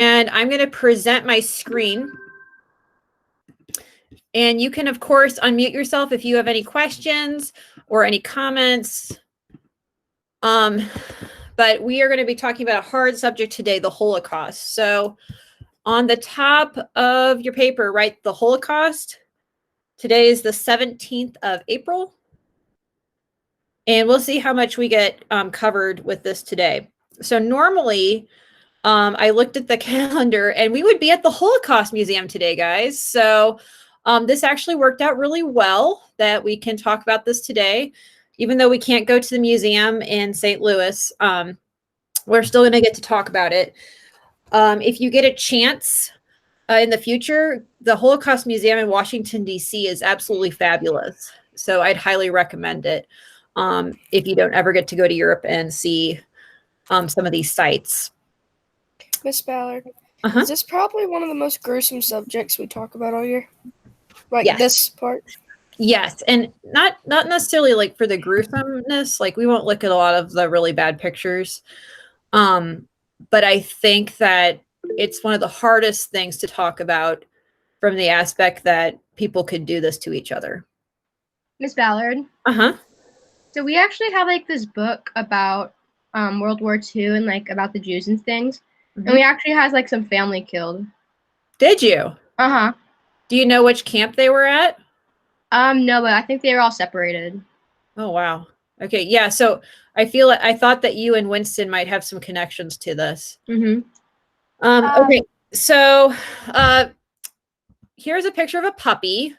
And I'm going to present my screen. And you can, of course, unmute yourself if you have any questions or any comments. But we are going to be talking about a hard subject today, the Holocaust. So on the top of your paper, write the Holocaust. Today is the 17th of April. And we'll see how much we get covered with this today. So normally, I looked at the calendar and we would be at the Holocaust Museum today, guys. So this actually worked out really well that we can talk about this today. Even though we can't go to the museum in St. Louis, we're still going to get to talk about it. If you get a chance in the future, the Holocaust Museum in Washington, D.C. is absolutely fabulous. So I'd highly recommend it if you don't ever get to go to Europe and see some of these sites. Miss Ballard, is this probably one of the most gruesome subjects we talk about all year? Like yes. This part? Yes, and not necessarily like for the gruesomeness. Like we won't look at a lot of the really bad pictures, but I think that it's one of the hardest things to talk about from the aspect that people could do this to each other. Miss Ballard. So we actually have like this book about World War II and like about the Jews and things, and we actually has like some family killed. Did you? Do you know which camp they were at? No, but I think they were all separated. Oh, wow. Okay. Yeah. So I thought that you and Winston might have some connections to this. Okay. So here's a picture of a puppy.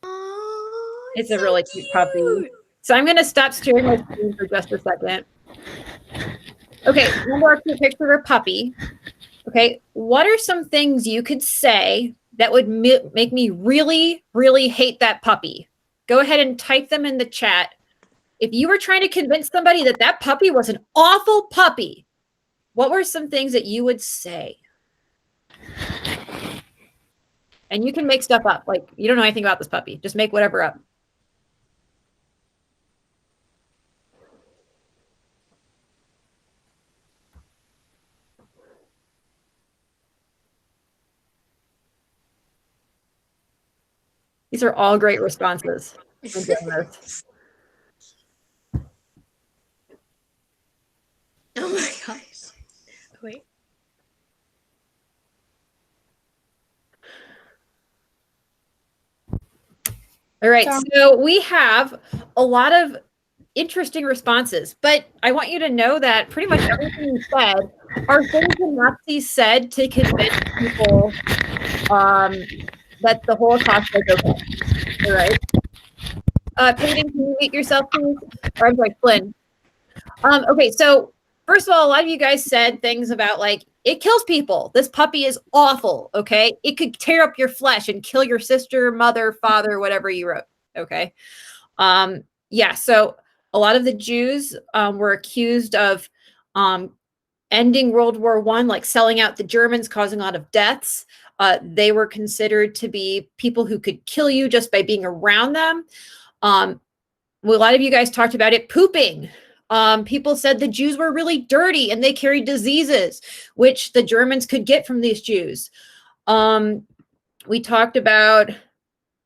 Oh, it's a really cute puppy. So I'm going to stop sharing my screen for just a second. Okay. I'm going to a picture of a puppy. Okay. What are some things you could say that would make me really, really hate that puppy? Go ahead and type them in the chat. If you were trying to convince somebody that that puppy was an awful puppy, what were some things that you would say? And you can make stuff up. Like, you don't know anything about this puppy. Just make whatever up. These are all great responses. Oh my gosh. Wait. All right. So we have a lot of interesting responses, but I want you to know that pretty much everything you said are things the Nazis said to convince people that the Holocaust was okay. All right. Peyton, can you mute yourself, please? Or I'm sorry, Flynn. Okay, so first of all, a lot of you guys said things about like, it kills people. This puppy is awful, okay? It could tear up your flesh and kill your sister, mother, father, whatever you wrote, okay? Yeah, so a lot of the Jews were accused of ending World War I, like selling out the Germans, causing a lot of deaths. They were considered to be people who could kill you just by being around them. A lot of you guys talked about it pooping. People said the Jews were really dirty and they carried diseases, which the Germans could get from these Jews. We talked about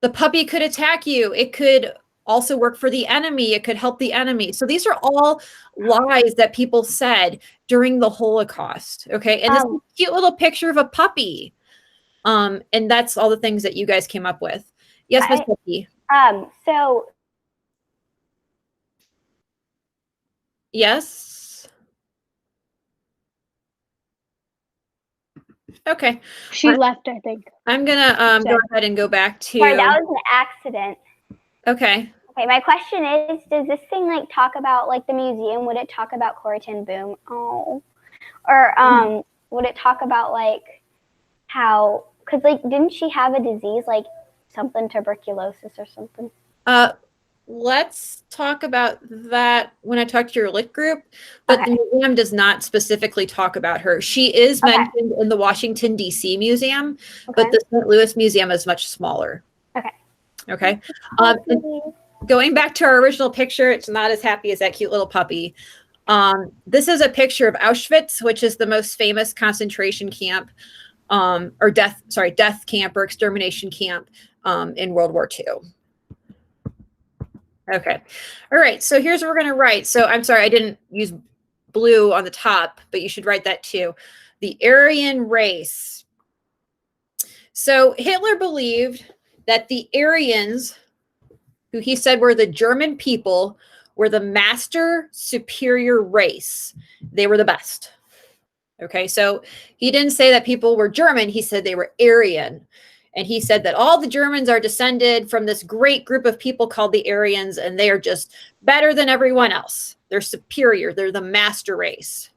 the puppy could attack you. It could also work for the enemy. It could help the enemy. So these are all lies that people said during the Holocaust. Okay. And this cute little picture of a puppy. And that's all the things that you guys came up with. Yes, Ms. Puppy. So yes. Okay. She left, I think. I'm gonna go ahead and go back to. Sorry, that was an accident. Okay. Okay, my question is, does this thing like talk about like the museum? Would it talk about Corrie ten Boom? Oh, or would it talk about like how? Because like, didn't she have a disease like something tuberculosis or something? Let's talk about that when I talk to your lit group, but the museum does not specifically talk about her. She is mentioned in the Washington, D.C. museum, but the St. Louis museum is much smaller. Okay. Going back to our original picture, it's not as happy as that cute little puppy. This is a picture of Auschwitz, which is the most famous concentration camp, or death camp or extermination camp in World War II. Okay. All right. So here's what we're going to write. So I'm sorry, I didn't use blue on the top, but you should write that too. The Aryan race. So Hitler believed that the Aryans, who he said were the German people, were the master superior race. They were the best. Okay, so he didn't say that people were German. He said they were Aryan. And he said that all the Germans are descended from this great group of people called the Aryans, and they are just better than everyone else. They're superior. They're the master race.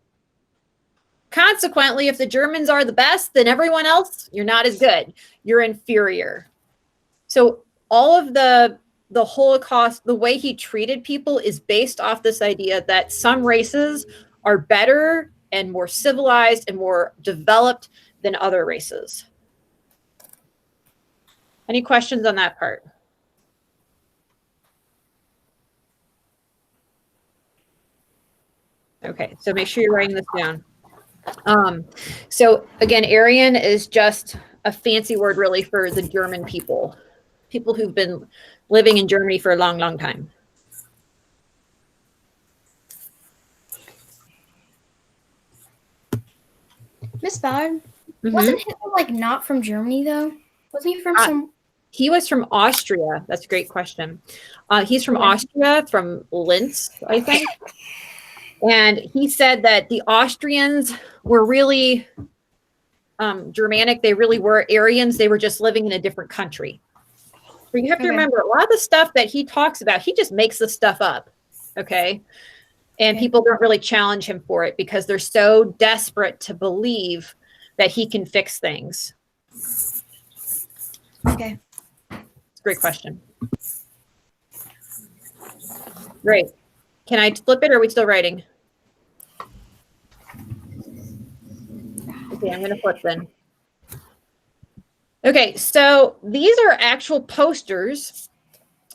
Consequently, if the Germans are the best, then everyone else, you're not as good. You're inferior. So all of the Holocaust, the way he treated people is based off this idea that some races are better and more civilized and more developed than other races. Any questions on that part? Okay, so make sure you're writing this down. So again, Aryan is just a fancy word really for the German people who've been living in Germany for a long, long time. Miss Ballard, wasn't Hitler like not from Germany though? Wasn't he from some? He was from Austria. That's a great question. He's from Austria, from Linz, I think. And he said that the Austrians were really Germanic. They really were Aryans. They were just living in a different country. So you have to remember, a lot of the stuff that he talks about, he just makes the stuff up. Okay. And people don't really challenge him for it because they're so desperate to believe that he can fix things. Okay. Great question. Great. Can I flip it or are we still writing? Okay, I'm going to flip then. Okay, so these are actual posters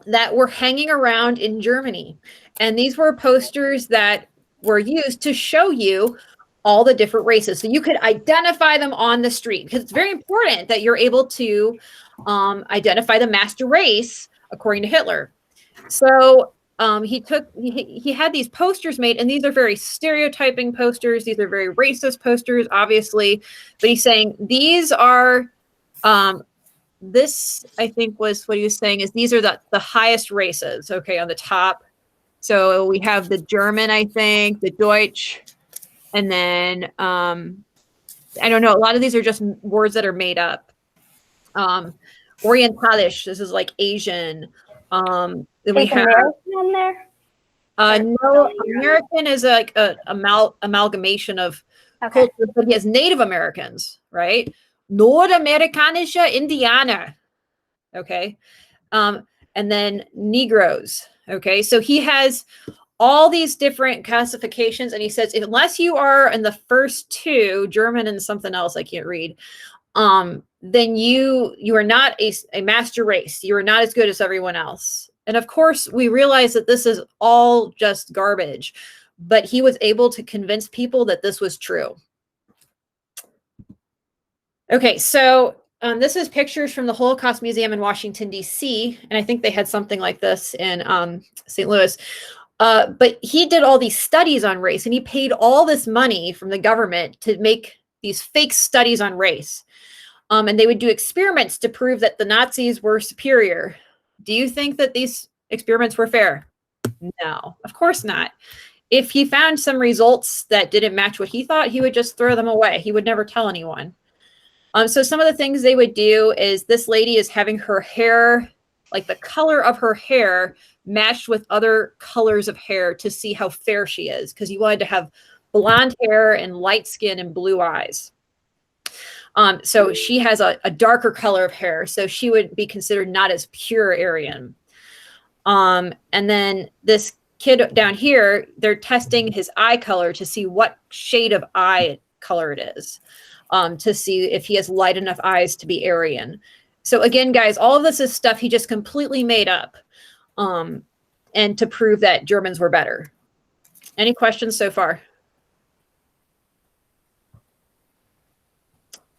that were hanging around in Germany. And these were posters that were used to show you all the different races. So you could identify them on the street because it's very important that you're able to identify the master race according to Hitler. So he had these posters made, and these are very stereotyping posters. These are very racist posters, obviously. But he's saying these are, this I think was what he was saying is these are the highest races, okay, on the top. So we have the German, I think, the Deutsch, and then I don't know. A lot of these are just words that are made up. Orientalisch, this is like Asian. Then we have American on there? No, American is like a amalgamation of cultures, but he has Native Americans, right? Nordamerikanische Indianer, okay? And then Negroes, okay? So he has all these different classifications, and he says, unless you are in the first two, German and something else I can't read, then you are not a master race. You are not as good as everyone else. And of course, we realize that this is all just garbage, but he was able to convince people that this was true. Okay, so this is pictures from the Holocaust Museum in Washington, D.C., and I think they had something like this in St. Louis. But he did all these studies on race, and he paid all this money from the government to make these fake studies on race. And they would do experiments to prove that the Nazis were superior. Do you think that these experiments were fair? No, of course not. If he found some results that didn't match what he thought, he would just throw them away. He would never tell anyone. So some of the things they would do is this lady is having her hair, like the color of her hair matched with other colors of hair to see how fair she is, because he wanted to have blonde hair and light skin and blue eyes. So she has a darker color of hair, so she would be considered not as pure Aryan. And then this kid down here, they're testing his eye color to see what shade of eye color it is, to see if he has light enough eyes to be Aryan. So again, guys, all of this is stuff he just completely made up, and to prove that Germans were better. Any questions so far?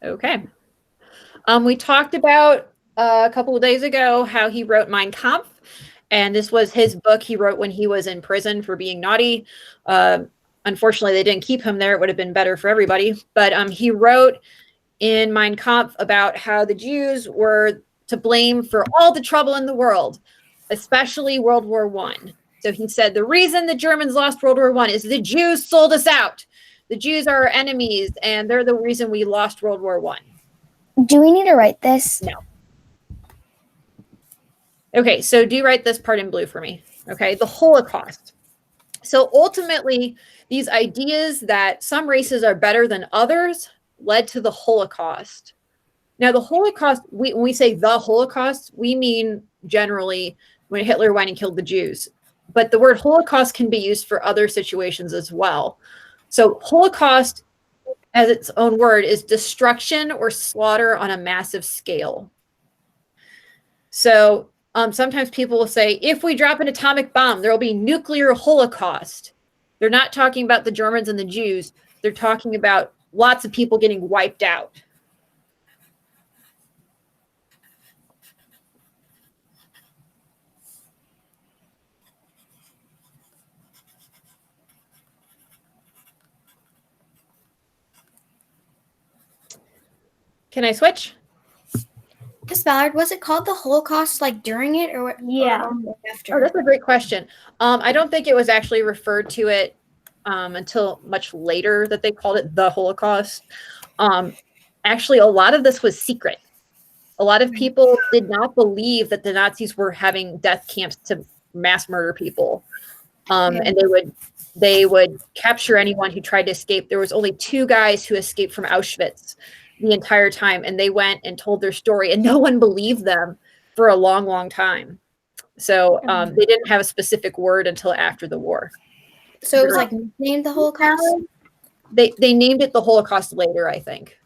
Okay. We talked about a couple of days ago how he wrote Mein Kampf, and this was his book he wrote when he was in prison for being naughty. Unfortunately, they didn't keep him there. It would have been better for everybody. But he wrote in Mein Kampf about how the Jews were to blame for all the trouble in the world, especially World War One. So he said the reason the Germans lost World War One is the Jews sold us out. The Jews are our enemies, and they're the reason we lost World War One. Do we need to write this? No. Okay, so do write this part in blue for me. Okay, the Holocaust. So ultimately, these ideas that some races are better than others led to the Holocaust. Now, the Holocaust, when we say the Holocaust, we mean generally when Hitler went and killed the Jews. But the word Holocaust can be used for other situations as well. So Holocaust, as its own word, is destruction or slaughter on a massive scale. So sometimes people will say, if we drop an atomic bomb, there will be nuclear holocaust. They're not talking about the Germans and the Jews. They're talking about lots of people getting wiped out. Can I switch? Miss Ballard, was it called the Holocaust like during it or Yeah. after? Oh, that's a great question. I don't think it was actually referred to it until much later that they called it the Holocaust. Actually, a lot of this was secret. A lot of people did not believe that the Nazis were having death camps to mass murder people. And they would capture anyone who tried to escape. There was only 2 guys who escaped from Auschwitz the entire time, and they went and told their story, and no one believed them for a long, long time. So they didn't have a specific word until after the war. So it was like named the Holocaust? They named it the Holocaust later, I think.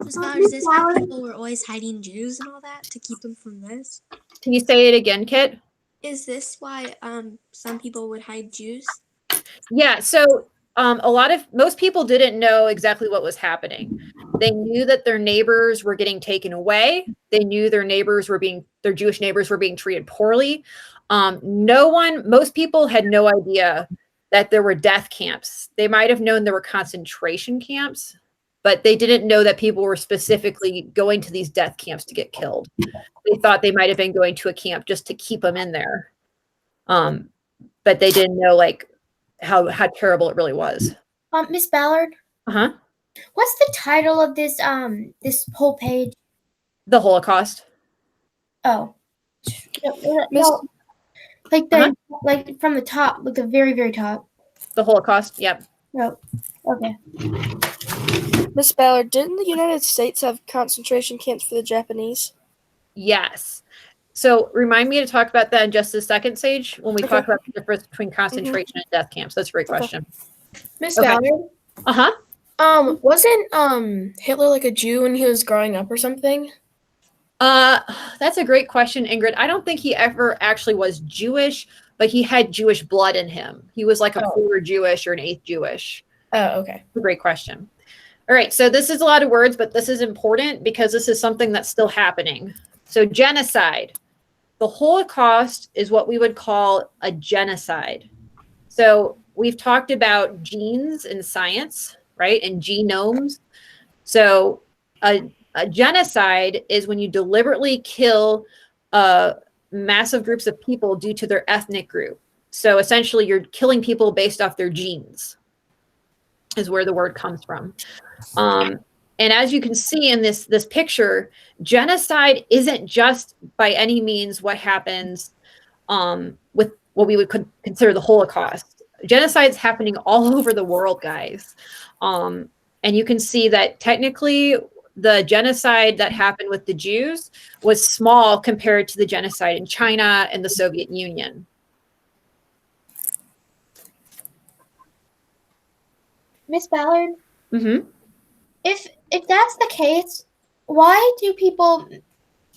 Is this why people were always hiding Jews and all that to keep them from this? Can you say it again, Kit? Is this why some people would hide Jews? Yeah, so most people didn't know exactly what was happening. They knew that their neighbors were getting taken away. They knew their Jewish neighbors were being treated poorly. Most people had no idea that there were death camps. They might have known there were concentration camps, but they didn't know that people were specifically going to these death camps to get killed. They thought they might have been going to a camp just to keep them in there. But they didn't know how terrible it really was. Miss Ballard? Uh-huh. What's the title of this this whole page? The Holocaust. Oh. No, like from the top, like the very, very top. The Holocaust, yep. Oh, okay. Miss Ballard, didn't the United States have concentration camps for the Japanese? Yes. So remind me to talk about that in just a second, Sage, when we talk about the difference between concentration and death camps. That's a great question. Miss Ballard? Uh-huh. Wasn't Hitler like a Jew when he was growing up or something? That's a great question, Ingrid. I don't think he ever actually was Jewish, but he had Jewish blood in him. He was like a quarter Jewish or an eighth Jewish. Oh, okay. That's a great question. All right, so this is a lot of words, but this is important because this is something that's still happening. So genocide. The Holocaust is what we would call a genocide. So we've talked about genes in science, right? And genomes. So a genocide is when you deliberately kill massive groups of people due to their ethnic group. So essentially you're killing people based off their genes is where the word comes from. And as you can see in this picture, genocide isn't just by any means what happens with what we would consider the Holocaust. Genocide is happening all over the world, guys. And you can see that technically the genocide that happened with the Jews was small compared to the genocide in China and the Soviet Union. Miss Ballard? Mm-hmm. If that's the case, why do people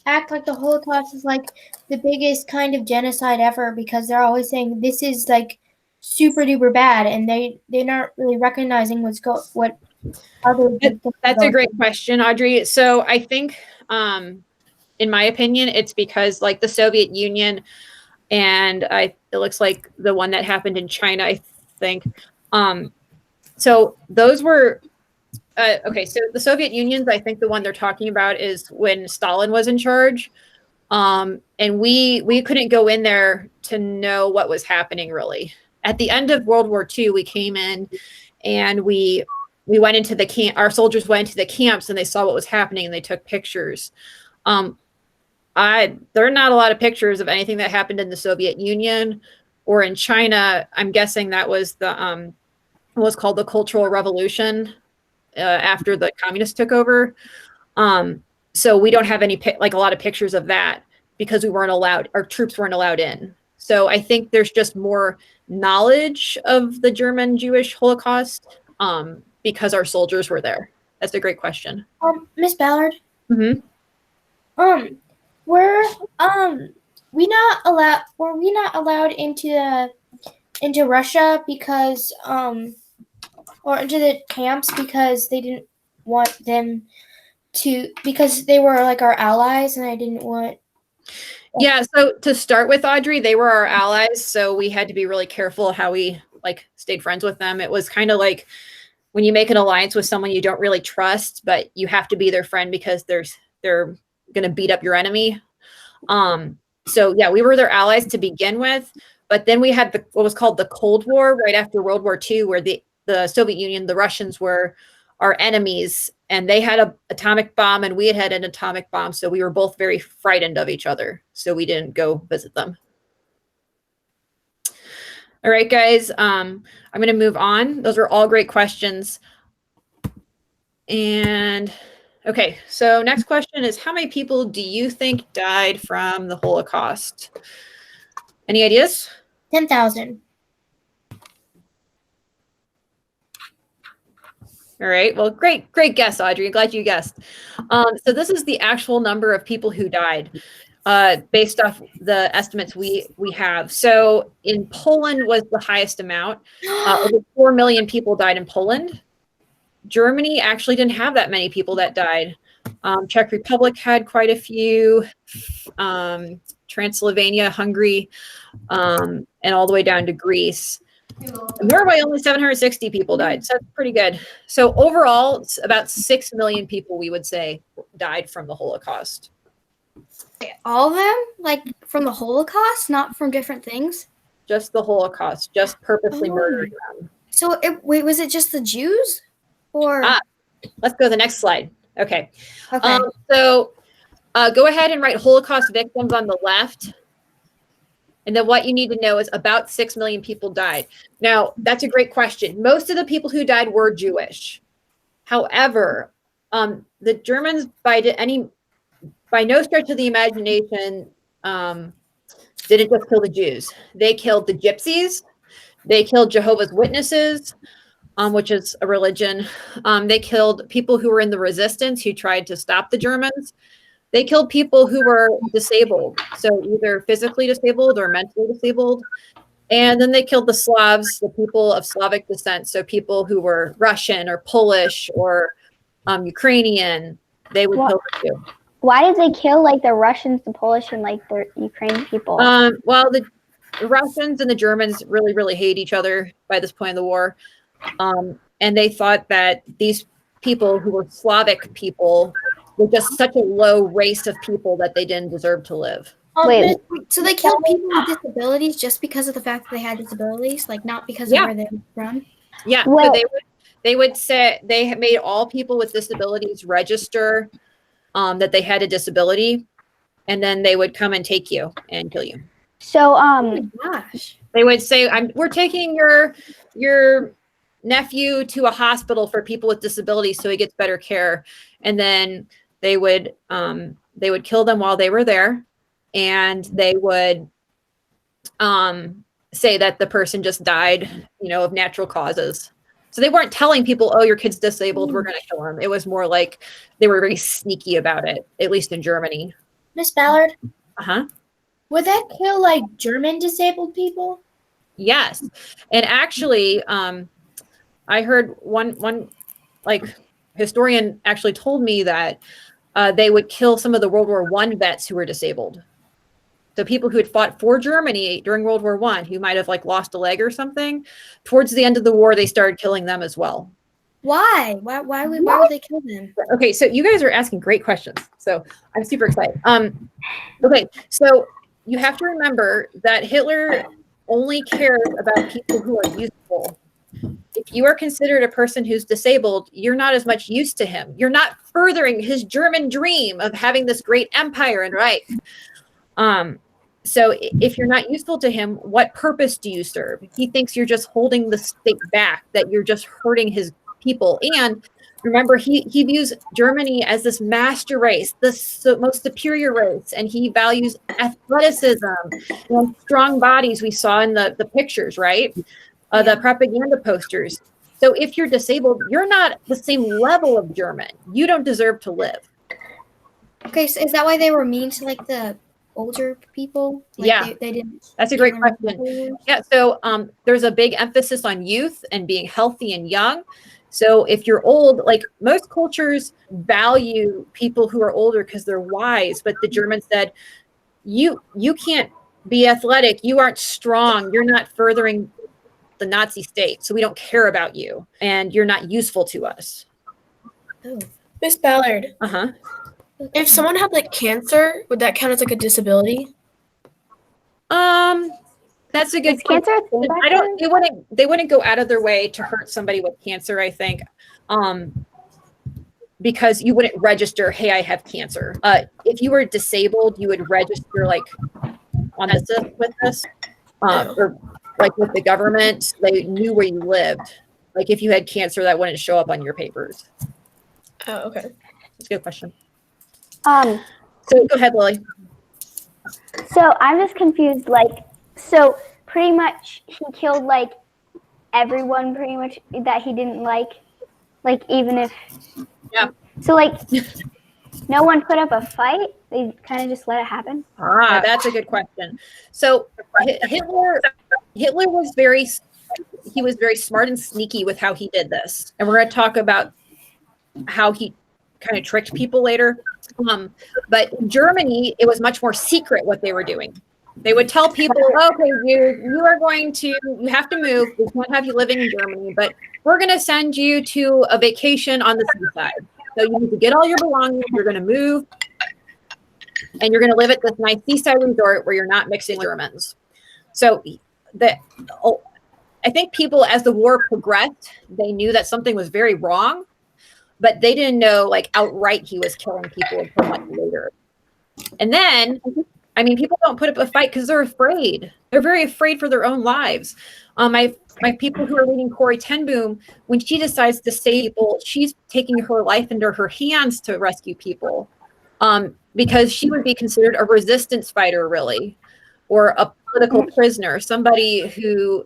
act like the Holocaust is like the biggest kind of genocide ever? Because they're always saying this is like super duper bad, and they're not really recognizing what other. That's a great question, Audrey. So I think, in my opinion, it's because like the Soviet Union and it looks like the one that happened in China, I think. So those were okay. So the Soviet Union's, I think the one they're talking about is when Stalin was in charge. And we couldn't go in there to know what was happening really. At the end of World War II, we came in and we went into the camp. Our soldiers went into the camps and they saw what was happening and they took pictures. There are not a lot of pictures of anything that happened in the Soviet Union or in China. I'm guessing that was the what was called the Cultural Revolution after the communists took over. So we don't have any like a lot of pictures of that because we weren't allowed. Our troops weren't allowed in. So I think there's just more knowledge of the German Jewish Holocaust because our soldiers were there. That's a great question. Miss Ballard. Mm-hmm. Were we not allowed into Russia because or into the camps because they didn't want them to, because they were like our allies, and I didn't want. Yeah, so to start with, Audrey, they were our allies, so we had to be really careful how we like stayed friends with them. It was kind of like when you make an alliance with someone you don't really trust, but you have to be their friend because they're going to beat up your enemy. So yeah, we were their allies to begin with, but then we had what was called the Cold War right after World War II, where the Soviet Union, the Russians were our enemies, and they had an atomic bomb and we had an atomic bomb. So we were both very frightened of each other. So we didn't go visit them. All right, guys, I'm going to move on. Those are all great questions. And okay, so next question is, how many people do you think died from the Holocaust? Any ideas? 10,000. All right. Well, great guess, Audrey. Glad you guessed. So this is the actual number of people who died based off the estimates we have. So in Poland was the highest amount. Over 4 million people died in Poland. Germany actually didn't have that many people that died. Czech Republic had quite a few. Transylvania, Hungary, and all the way down to Greece. Norway, only 760 people died, so that's pretty good. So overall, it's about 6 million people, we would say, died from the Holocaust. All of them? Like from the Holocaust, not from different things? Just the Holocaust, just purposely murdering them. So, wait, was it just the Jews? Or let's go to the next slide. Okay. Okay. So go ahead and write Holocaust victims on the left. And then what you need to know is about 6 million people died. Now, that's a great question. Most of the people who died were Jewish. However, the Germans, by no stretch of the imagination, didn't just kill the Jews. They killed the Gypsies. They killed Jehovah's Witnesses, which is a religion. They killed people who were in the resistance who tried to stop the Germans. They killed people who were disabled, so either physically disabled or mentally disabled. And then they killed the Slavs, the people of Slavic descent, so people who were Russian or Polish or Ukrainian. They would kill them too. Why did they kill like the Russians, the Polish, and like the Ukrainian people? Well, the Russians and the Germans really, really hate each other by this point in the war. And they thought that these people who were Slavic people were just such a low race of people that they didn't deserve to live. Wait. So they killed people with disabilities just because of the fact that they had disabilities, like not because of where they were from? Yeah, so they would say they made all people with disabilities register that they had a disability, and then they would come and take you and kill you. So Oh my gosh. They would say, we're taking your nephew to a hospital for people with disabilities so he gets better care. And then they would kill them while they were there, and they would say that the person just died, of natural causes. So they weren't telling people, oh, your kid's disabled, we're going to kill him. It was more like they were very sneaky about it, at least in Germany. Miss Ballard, Uh-huh. would that kill like German disabled people? Yes. And actually, I heard one like historian actually told me that they would kill some of the World War I vets who were disabled. So people who had fought for Germany during World War I, who might have like lost a leg or something, towards the end of the war, they started killing them as well. Why? Why would they kill them? Okay, so you guys are asking great questions. So I'm super excited. Okay, so you have to remember that Hitler only cares about people who are useful. If you are considered a person who's disabled, you're not as much use to him. You're not furthering his German dream of having this great empire and Reich. So if you're not useful to him, what purpose do you serve? He thinks you're just holding the state back, that you're just hurting his people. And remember, he views Germany as this master race, the most superior race, and he values athleticism and strong bodies we saw in the pictures, right? The propaganda posters. So if you're disabled, you're not the same level of German. You don't deserve to live. Okay, so is that why they were mean to like the older people? Like, Yeah, they didn't. that's a great question. Yeah, so there's a big emphasis on youth and being healthy and young. So if you're old, like most cultures value people who are older because they're wise, but the Germans said, you can't be athletic, you aren't strong, you're not furthering the Nazi state, so we don't care about you, and you're not useful to us. Oh. Miss Ballard. If someone had like cancer, would that count as like a disability? That's a good question. I don't. They wouldn't go out of their way to hurt somebody with cancer, I think, because you wouldn't register, hey, I have cancer. If you were disabled, you would register like on this with us, or like with the government. They knew where you lived. Like if you had cancer, that wouldn't show up on your papers. Oh, okay. That's a good question. So go ahead, Lily. So I'm just confused. Like, so pretty much he killed like everyone pretty much that he didn't like even if. Yeah. So like, no one put up a fight. They kind of just let it happen. That's a good question. So Hitler was very smart and sneaky with how he did this, and we're going to talk about how he kind of tricked people later. But in Germany, it was much more secret what they were doing. They would tell people, okay, you have to move. We can't have you living in Germany, but we're going to send you to a vacation on the seaside. So you need to get all your belongings. You're going to move, and you're going to live at this nice seaside resort where you're not mixing Germans. So I think people, as the war progressed, they knew that something was very wrong, but they didn't know like outright he was killing people until much later. And then, I mean, people don't put up a fight because they're afraid. They're very afraid for their own lives. My people who are reading Corrie ten Boom, when she decides to save people, she's taking her life into her hands to rescue people, because she would be considered a resistance fighter, really, or a political prisoner, somebody who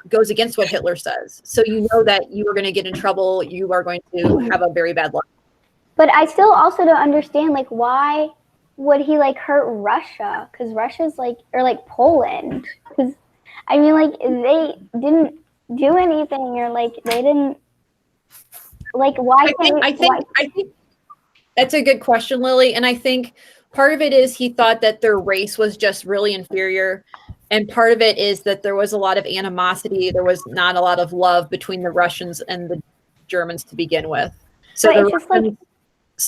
goes against what Hitler says. So you know that you are going to get in trouble. You are going to have a very bad life. But I still also don't understand, like, why would he like hurt Russia? Because Russia's like, or like Poland. Because I mean, like, they didn't do anything, or like they didn't. Like, why? I think that's a good question, Lily. And I think part of it is he thought that their race was just really inferior. And part of it is that there was a lot of animosity. There was not a lot of love between the Russians and the Germans to begin with. So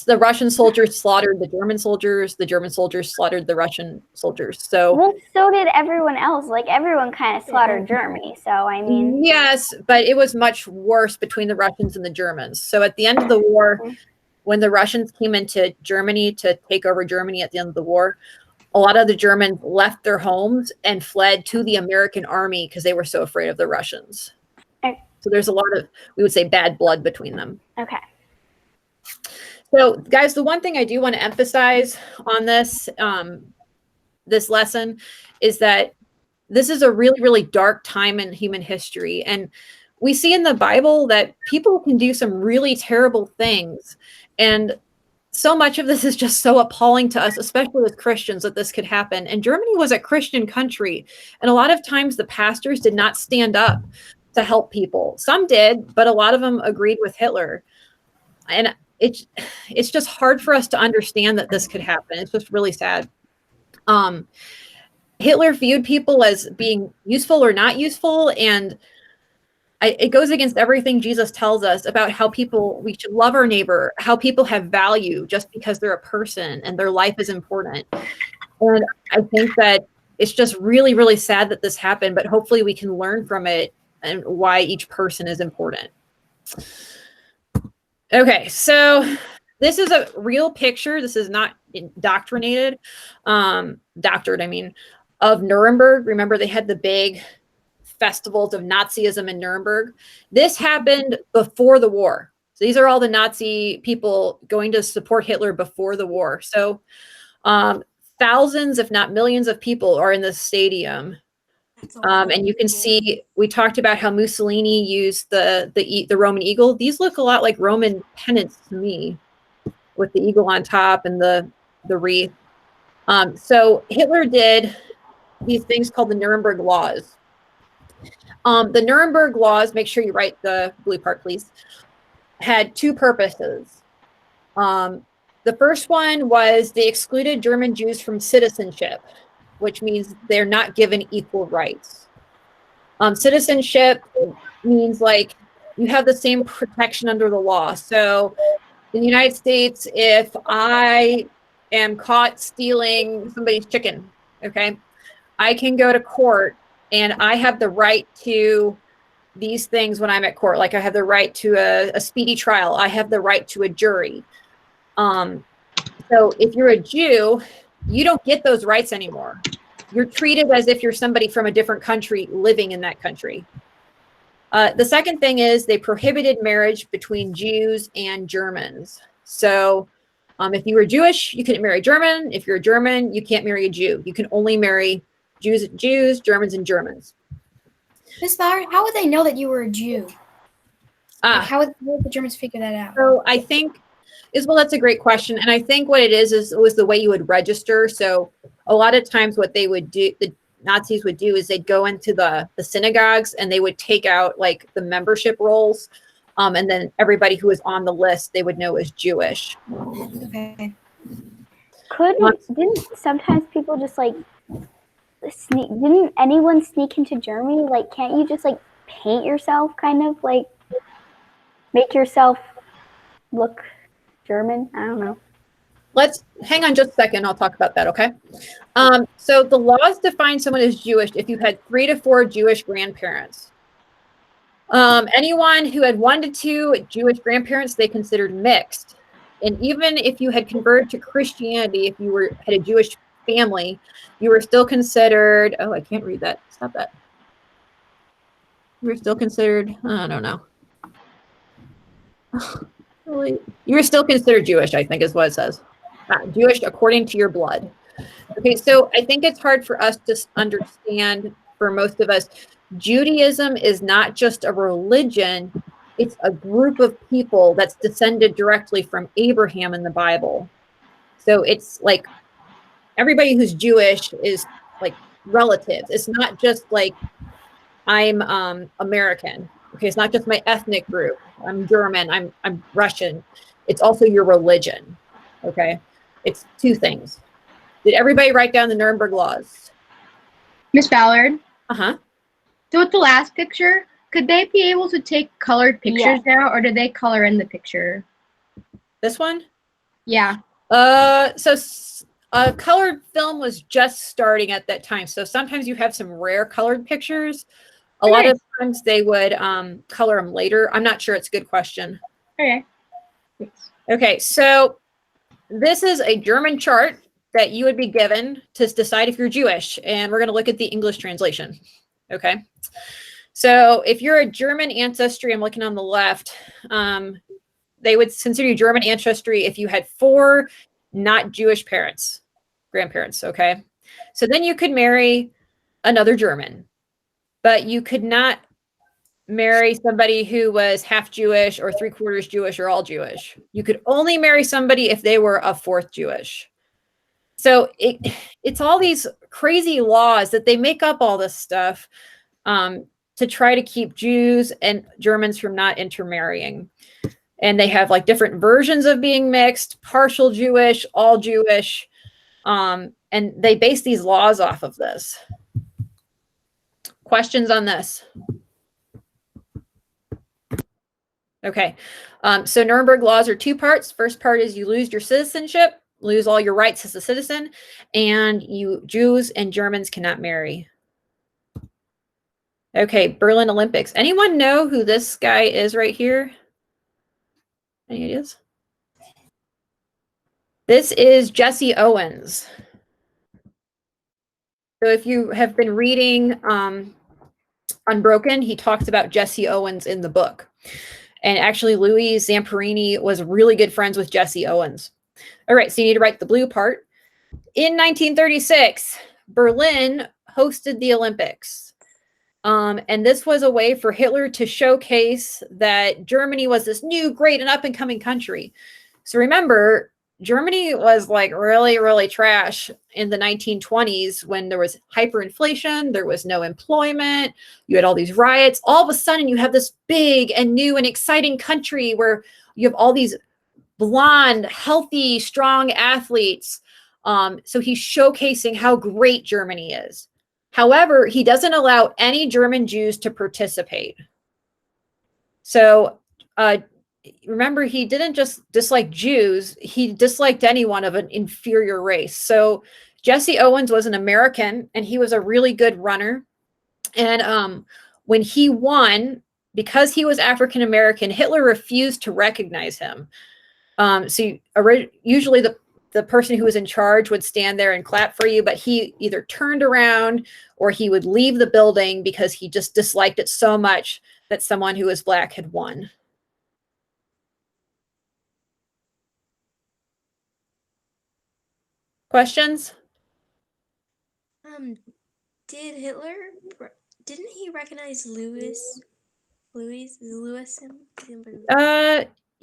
the Russian soldiers slaughtered the German soldiers slaughtered the Russian soldiers. So did everyone else. Like, everyone kind of slaughtered Germany. So, I mean. Yes, but it was much worse between the Russians and the Germans. So at the end of the war, when the Russians came into Germany to take over Germany at the end of the war, a lot of the Germans left their homes and fled to the American army because they were so afraid of the Russians. Okay. So there's a lot of, we would say, bad blood between them. Okay. So guys, the one thing I do want to emphasize on this, this lesson is that this is a really, really dark time in human history. And we see in the Bible that people can do some really terrible things. And so much of this is just so appalling to us, especially as Christians, that this could happen. And Germany was a Christian country. And a lot of times the pastors did not stand up to help people. Some did, but a lot of them agreed with Hitler. And it's just hard for us to understand that this could happen. It's just really sad. Hitler viewed people as being useful or not useful, and it goes against everything Jesus tells us about how we should love our neighbor, how people have value just because they're a person and their life is important. And I think that it's just really, really sad that this happened, but hopefully we can learn from it and why each person is important. Okay, so this is a real picture. This is not doctored, I mean, of Nuremberg. Remember, they had the big festivals of Nazism in Nuremberg. This happened before the war. So these are all the Nazi people going to support Hitler before the war. So thousands, if not millions of people are in this stadium. And you can see, we talked about how Mussolini used the Roman eagle. These look a lot like Roman pennants to me, with the eagle on top and the wreath. So Hitler did these things called the Nuremberg laws. The Nuremberg laws, make sure you write the blue part, please, had two purposes. The first one was they excluded German Jews from citizenship, which means they're not given equal rights. Citizenship means like you have the same protection under the law. So in the United States, if I am caught stealing somebody's chicken, okay, I can go to court and I have the right to these things when I'm at court. Like I have the right to a speedy trial. I have the right to a jury. So if you're a Jew, you don't get those rights anymore. You're treated as if you're somebody from a different country living in that country. The second thing is they prohibited marriage between Jews and Germans. So if you were Jewish, you couldn't marry a German. If you're a German, you can't marry a Jew. You can only marry Jews, Germans, and Germans. Miss Bauer, how would they know that you were a Jew? Like, how would the Germans figure that out? So I think, well, that's a great question. And I think what it was the way you would register. So a lot of times what they would do, the Nazis would do, is they'd go into the synagogues and they would take out like the membership rolls. And then everybody who was on the list, they would know was Jewish. Okay. Didn't sometimes people just like didn't anyone sneak into Germany? Like, can't you just like paint yourself, kind of like make yourself look German? I don't know. Let's hang on just a second. I'll talk about that. Okay. So the laws define someone as Jewish if you had 3 to 4 Jewish grandparents. Anyone who had 1 to 2 Jewish grandparents, they considered mixed. And even if you had converted to Christianity, if you had a Jewish family, you were still considered, oh, I can't read that. Stop that. You were still considered, I don't know. Really? You were still considered Jewish, I think is what it says. Jewish according to your blood. Okay, so I think it's hard for us to understand, for most of us, Judaism is not just a religion, it's a group of people that's descended directly from Abraham in the Bible. So it's like everybody who's Jewish is like relatives. It's not just like I'm American. Okay, it's not just my ethnic group. I'm German, I'm Russian. It's also your religion. Okay, it's 2 things. Did everybody write down the Nuremberg laws? Miss Ballard? Uh-huh. So with the last picture, could they be able to take colored pictures now, or do they color in the picture? This one? Yeah. So colored film was just starting at that time. So sometimes you have some rare colored pictures. A lot of times they would color them later. I'm not sure. It's a good question. Okay. Thanks. Okay, so this is a German chart that you would be given to decide if you're Jewish. And we're going to look at the English translation. Okay. So if you're a German ancestry, I'm looking on the left, they would consider you German ancestry if you had 4 not Jewish grandparents. Okay. So then you could marry another German, but you could not marry somebody who was half Jewish or 3/4 Jewish or all Jewish. You could only marry somebody if they were a fourth Jewish. So it's all these crazy laws that they make up all this stuff to try to keep Jews and Germans from not intermarrying. And they have like different versions of being mixed, partial Jewish, all Jewish. And they base these laws off of this. Questions on this? Okay. So Nuremberg laws are two parts. First part is you lose your citizenship, lose all your rights as a citizen, and you Jews and Germans cannot marry. Okay, Berlin Olympics. Anyone know who this guy is right here? Any ideas? This is Jesse Owens. So if you have been reading Unbroken, he talks about Jesse Owens in the book. And actually, Louis Zamperini was really good friends with Jesse Owens. All right, so you need to write the blue part. In 1936, Berlin hosted the Olympics. And this was a way for Hitler to showcase that Germany was this new, great, and up-and-coming country. So remember, Germany was like really, really trash in the 1920s when there was hyperinflation, there was no employment, you had all these riots. All of a sudden, you have this big and new and exciting country where you have all these blonde, healthy, strong athletes. So he's showcasing how great Germany is. However, he doesn't allow any German Jews to participate. So remember, he didn't just dislike Jews, he disliked anyone of an inferior race. So Jesse Owens was an American, and he was a really good runner. And when he won, because he was African American, Hitler refused to recognize him. So usually the person who was in charge would stand there and clap for you, but he either turned around or he would leave the building because he just disliked it so much that someone who was Black had won. Questions? Did Hitler, didn't he recognize Lewis?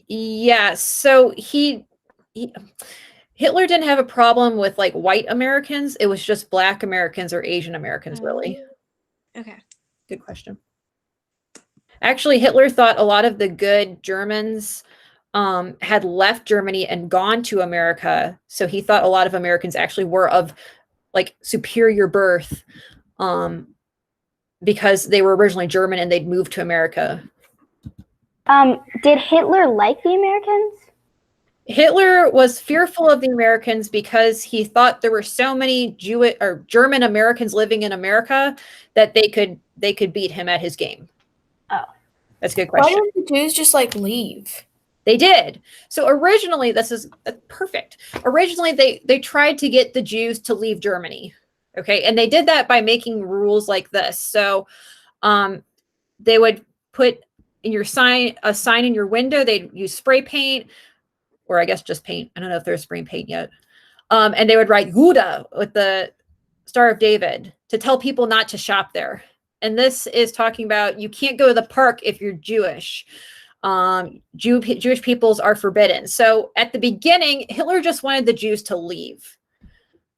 Yeah. So Hitler didn't have a problem with like white Americans. It was just Black Americans or Asian Americans, really. Okay. Good question. Actually, Hitler thought a lot of the good Germans had left Germany and gone to America. So he thought a lot of Americans actually were of like superior birth because they were originally German and they'd moved to America. Did Hitler like the Americans? Hitler was fearful of the Americans because he thought there were so many Jewish or German Americans living in America that they could beat him at his game. Oh, that's a good question. Why didn't the Jews just like leave? They did. So originally, that's perfect. Originally, they tried to get the Jews to leave Germany. Okay, and they did that by making rules like this. So they would put in a sign in your window. They'd use spray paint. Or I guess just paint. I don't know if there's spray paint yet. And they would write Judah with the Star of David to tell people not to shop there. And this is talking about you can't go to the park if you're Jewish. Jewish peoples are forbidden. So at the beginning, Hitler just wanted the Jews to leave.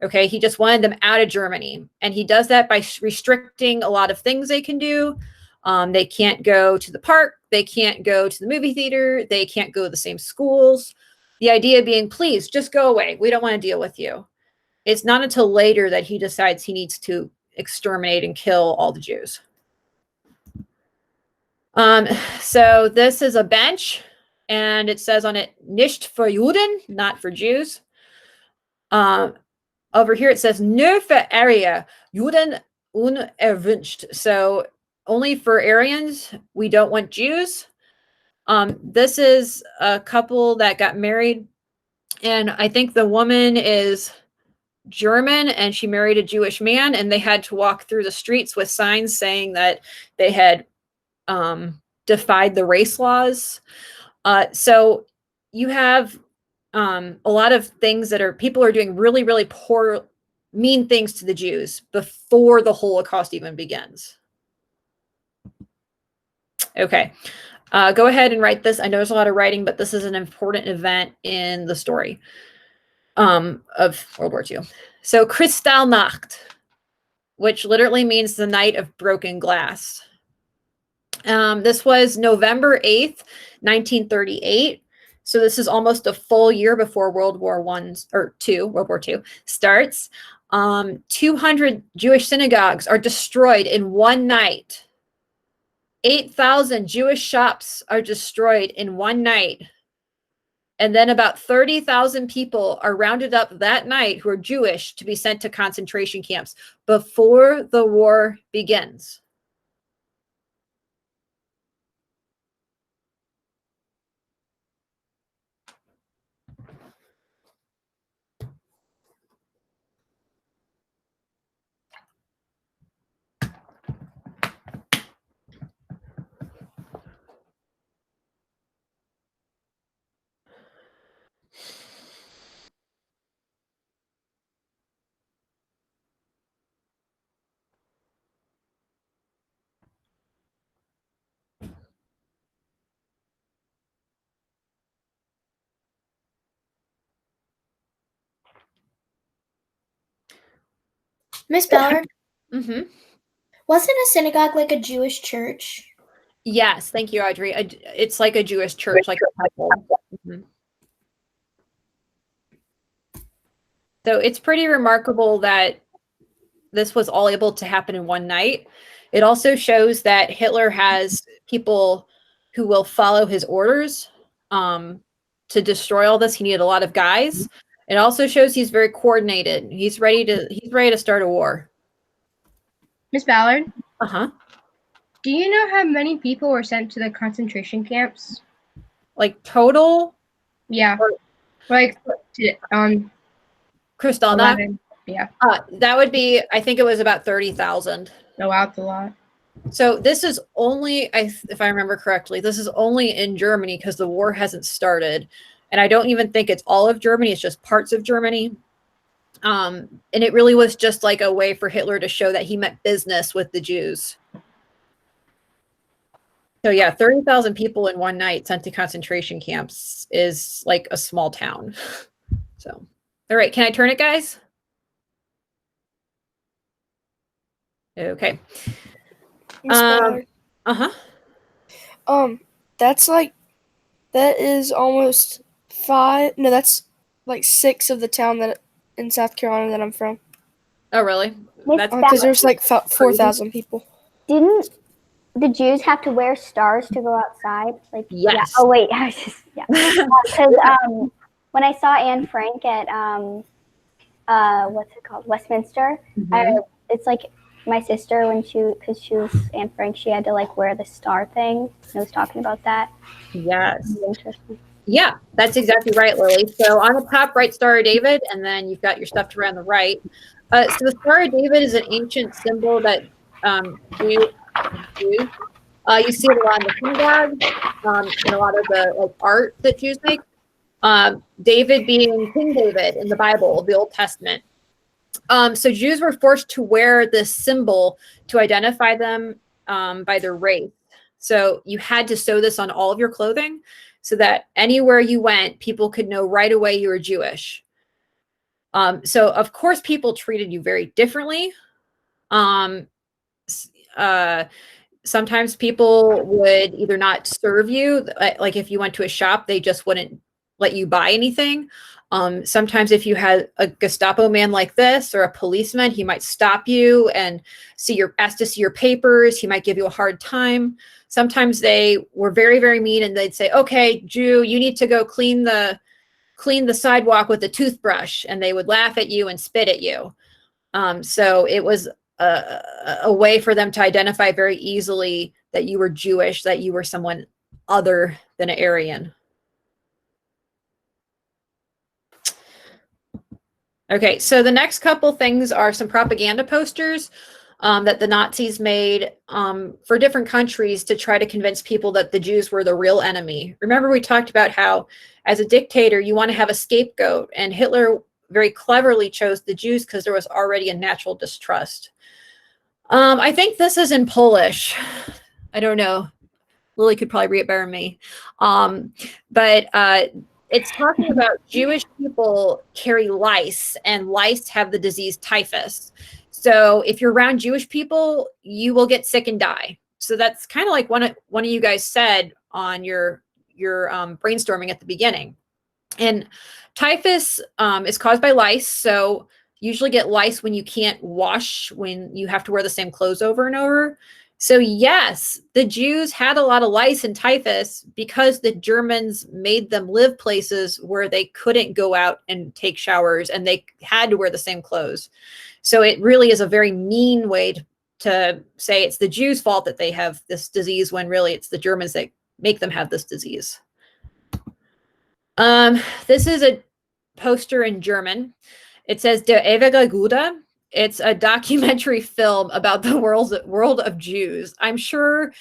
Okay, he just wanted them out of Germany. And he does that by restricting a lot of things they can do. They can't go to the park. They can't go to the movie theater. They can't go to the same schools. The idea being, please, just go away. We don't want to deal with you. It's not until later that he decides he needs to exterminate and kill all the Jews. So this is a bench, and it says on it, nicht für Juden, not for Jews. Over here it says, nur für Arya, Juden unerwünscht. So only for Aryans, we don't want Jews. This is a couple that got married, and I think the woman is German and she married a Jewish man, and they had to walk through the streets with signs saying that they had defied the race laws. So you have a lot of things that people are doing really, really poor, mean things to the Jews before the Holocaust even begins. Okay. Go ahead and write this. I know there's a lot of writing, but this is an important event in the story of World War II. So Kristallnacht, which literally means the night of broken glass. This was November 8th, 1938. So this is almost a full year before World War II starts. 200 Jewish synagogues are destroyed in one night. 8,000 Jewish shops are destroyed in one night. And then about 30,000 people are rounded up that night who are Jewish to be sent to concentration camps before the war begins. Miss Ballard, Mm-hmm. wasn't a synagogue like a Jewish church? Yes, thank you, Audrey. It's like a Jewish church, like a temple. Mm-hmm. So it's pretty remarkable that this was all able to happen in one night. It also shows that Hitler has people who will follow his orders to destroy all this. He needed a lot of guys. It also shows he's very coordinated. He's ready to start a war. Miss Ballard? Uh-huh. Do you know how many people were sent to the concentration camps? Like total? Yeah. Like Kristallnacht? 11. Yeah. That would be, I think it was about 30,000. Oh, wow, that's a lot. So this is only, if I remember correctly, this is only in Germany because the war hasn't started. And I don't even think it's all of Germany. It's just parts of Germany. And it really was just like a way for Hitler to show that he meant business with the Jews. So yeah, 30,000 people in one night sent to concentration camps is like a small town. So, all right, can I turn it, guys? Okay. Miss Ballard. That is almost 5. No, that's like 6 of the town that in South Carolina that I'm from. Oh, really? Because there's like 4,000 people. Didn't the Jews have to wear stars to go outside? Like, yes. Yeah. Oh wait, I was just because when I saw Anne Frank at what's it called, Westminster, it's like my sister because she was Anne Frank, she had to like wear the star thing. I was talking about that. Yes. Interesting. Yeah, that's exactly right, Lily. So on the top, right, Star of David, and then you've got your stuff to around the right. So the Star of David is an ancient symbol that Jews use. You see it a lot in the synagogue, and a lot of the like art that Jews make. David being King David in the Bible, the Old Testament. So Jews were forced to wear this symbol to identify them by their race. So you had to sew this on all of your clothing so that anywhere you went, people could know right away you were Jewish. So of course, people treated you very differently. Sometimes people would either not serve you, like if you went to a shop, they just wouldn't let you buy anything. Sometimes if you had a Gestapo man like this or a policeman, he might stop you and ask to see your papers. He might give you a hard time. Sometimes they were very, very mean and they'd say, okay, Jew, you need to go clean the sidewalk with a toothbrush. And they would laugh at you and spit at you. So it was a way for them to identify very easily that you were Jewish, that you were someone other than an Aryan. Okay, so the next couple things are some propaganda posters that the Nazis made for different countries to try to convince people that the Jews were the real enemy. Remember, we talked about how as a dictator, you want to have a scapegoat, and Hitler very cleverly chose the Jews because there was already a natural distrust. I think this is in Polish. I don't know. Lily could probably read it better than me. But it's talking about Jewish people carry lice, and lice have the disease typhus. So if you're around Jewish people, you will get sick and die. So that's kind of like one of you guys said on your brainstorming at the beginning. And typhus is caused by lice. So you usually get lice when you can't wash, when you have to wear the same clothes over and over. So yes, the Jews had a lot of lice and typhus because the Germans made them live places where they couldn't go out and take showers, and they had to wear the same clothes. So it really is a very mean way to say it's the Jews' fault that they have this disease, when really it's the Germans that make them have this disease. This is a poster in German. It says Der ewige Jude. It's a documentary film about the world of Jews. I'm sure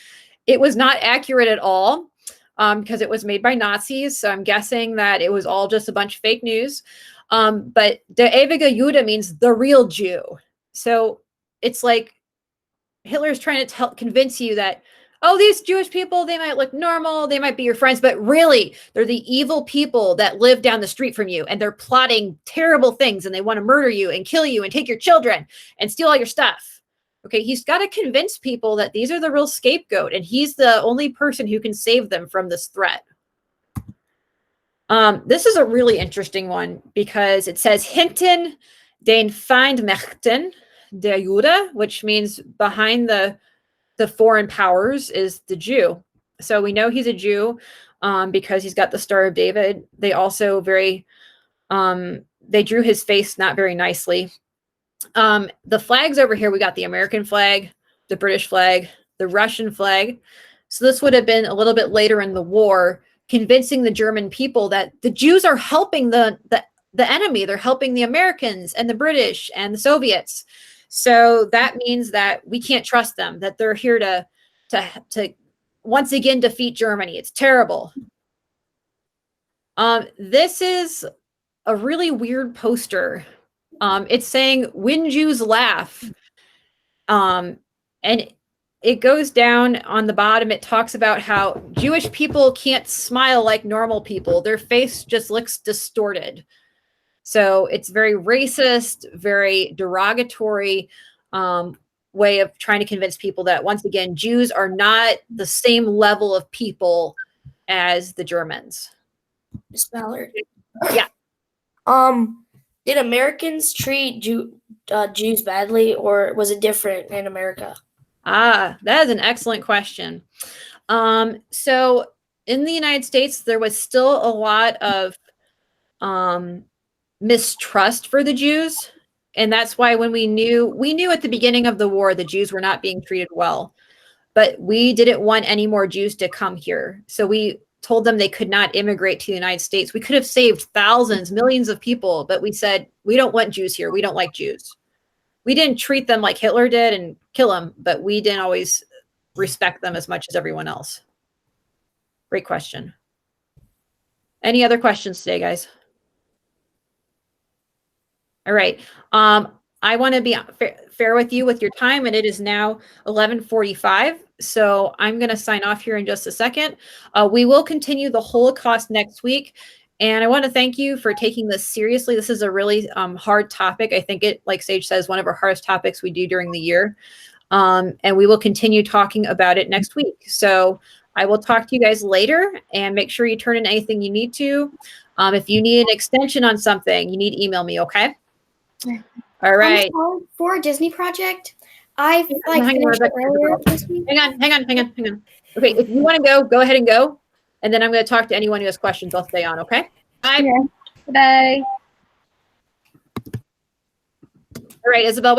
it was not accurate at all because it was made by Nazis. So I'm guessing that it was all just a bunch of fake news. But Der ewige Jude means the real Jew. So it's like Hitler's trying to convince you that, oh, these Jewish people, they might look normal, they might be your friends, but really, they're the evil people that live down the street from you, and they're plotting terrible things, and they want to murder you and kill you and take your children and steal all your stuff. Okay, he's got to convince people that these are the real scapegoat, and he's the only person who can save them from this threat. This is a really interesting one because it says hinten den Feindmächten der Jude, which means behind the foreign powers is the Jew. So we know he's a Jew because he's got the Star of David. They also they drew his face not very nicely. The flags over here, we got the American flag, the British flag, the Russian flag. So this would have been a little bit later in the war, convincing the German people that the Jews are helping the enemy. They're helping the Americans and the British and the Soviets. So that means that we can't trust them, that they're here to once again defeat Germany. It's terrible. This is a really weird poster. It's saying when Jews laugh. And it goes down on the bottom. It talks about how Jewish people can't smile like normal people. Their face just looks distorted. So it's very racist, very derogatory way of trying to convince people that, once again, Jews are not the same level of people as the Germans. Miss Ballard. Yeah. Did Americans treat Jews badly, or was it different in America? That is an excellent question. So in the United States, there was still a lot of mistrust for the Jews. And that's why when we knew at the beginning of the war, the Jews were not being treated well, but we didn't want any more Jews to come here. So we told them they could not immigrate to the United States. We could have saved thousands, millions of people, but we said, we don't want Jews here. We don't like Jews. We didn't treat them like Hitler did and kill them, but we didn't always respect them as much as everyone else. Great question. Any other questions today, guys? All right. I want to be fair with you with your time, and it is now 11:45. So I'm going to sign off here in just a second. We will continue the Holocaust next week. And I want to thank you for taking this seriously. This is a really hard topic. I think it, like Sage says, one of our hardest topics we do during the year. And we will continue talking about it next week. So I will talk to you guys later, and make sure you turn in anything you need to. If you need an extension on something, you need to email me, okay? All right. For a Disney project, I hang on. Okay, if you want to go ahead and go. And then I'm going to talk to anyone who has questions. I'll stay on, okay? Bye. Yeah. Bye. All right, Isabel.